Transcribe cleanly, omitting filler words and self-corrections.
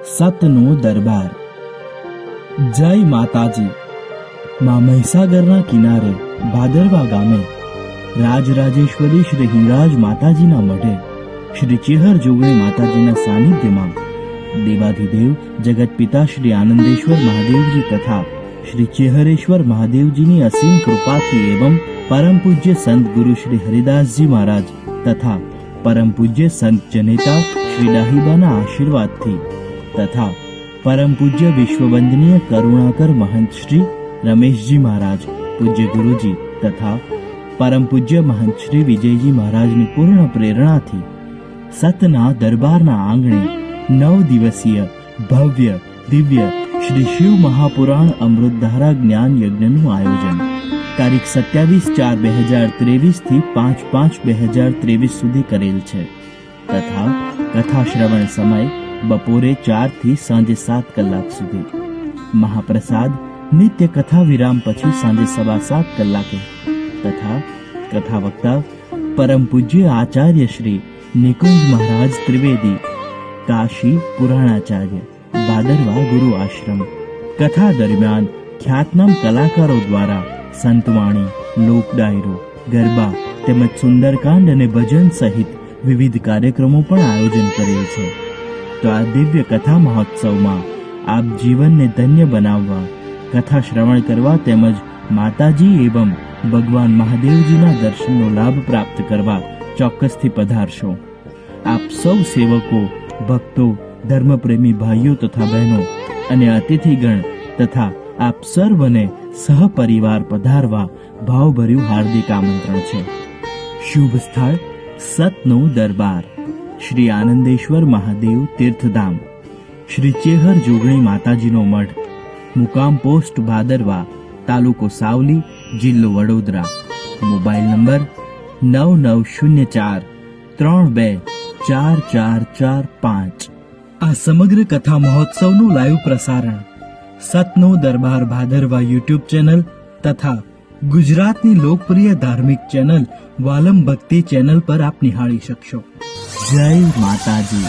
સતનો દરબાર. જય માતાજી. માં મહીસાગરના કિનારે ભાદરવા ગામે રાજરાજેશ્વરી શ્રી હિંગળાજ માતાજીના મઢે શ્રી ચેહર જોગણી માતાજીના સાનિધ્યમાં દેવાધિદેવ જગત પિતા શ્રી આનંદેશ્વર મહાદેવજી તથા શ્રી ચેહરેશ્વર મહાદેવજીની અસીમ કૃપાથી એવં પરમ પૂજ્ય સંત ગુરુ શ્રી હરિદાસજી મહારાજ તથા પરમ પૂજ્ય સંત જનેતા શ્રી ડાહીબાના આશીર્વાદથી તથા પરમ પૂજ્ય વિશ્વવંદનીય કરુણાકર મહંત શ્રી રમેશજી મહારાજ પૂજ્ય ગુરુજી તથા પરમ પૂજ્ય મહંત શ્રી વિજયજી મહારાજની પૂર્ણ પ્રેરણાથી સતના દરબારના આંગણે 9 દિવસીય ભવ્ય દિવ્ય શ્રી શિવ મહાપુરાણ અમૃતધારા જ્ઞાન યજ્ઞનું આયોજન તારીખ 27/4/2023 થી 5/5/2023 સુધી કરેલ છે તથા કથા શ્રવણ સમય બપોરે 4 થી સાંજે 7 કલાક સુધી. મહાપ્રસાદ નિત્ય કથા વિરામ પછી સાંજે 7:15 કલાકે તથા કથા વક્તા પરમ પૂજ્ય આચાર્ય શ્રી નિકુંજ મહારાજ ત્રિવેદી, કાશી પુરાણાચાર્ય, ભાદરવા ગુરુ આશ્રમ. કથા દરમિયાન ખ્યાતનામ કલાકારો દ્વારા સંતવાણી, લોક ડાયરો, ગરબા તેમજ સુંદરકાંડ અને ભજન સહિત વિવિધ કાર્યક્રમો પણ આયોજન કરેલ છે. તો આ દિવ્ય કથા મહોત્સવમાં આપ જીવનને ધન્ય બનાવવા, કથા શ્રવણ કરવા તેમજ માતાજી એવં ભગવાન મહાદેવજીના દર્શનનો લાભ પ્રાપ્ત કરવા ચોક્કસથી પધારશો. આપ સૌ સેવકો, ભક્તો, ધર્મપ્રેમી ભાઈઓ તથા બહેનો અને અતિથિગણ તથા આપ સર્વને સહપરિવાર પધારવા ભાવભર્યું હાર્દિક આમંત્રણ છે. શુભ સ્થળ સતનો દરબાર, શ્રી આનંદેશ્વર મહાદેવ તીર્થધામ, શ્રી ચેહર જોગણી માતાજીનો મઠ, મુકામ પોસ્ટ ભાદરવા, તાલુકો સાવલી, જિલ્લો વડોદરા. Mobile number 9904324445. આ સમગ્ર કથા મહોત્સવનું લાઈવ પ્રસારણ સતનો દરબાર ભાદરવા યુટ્યુબ ચેનલ તથા ગુજરાતની લોકપ્રિય ધાર્મિક ચેનલ વાલમ ભક્તિ ચેનલ પર આપ નિહાળી શકશો. જય માતાજી.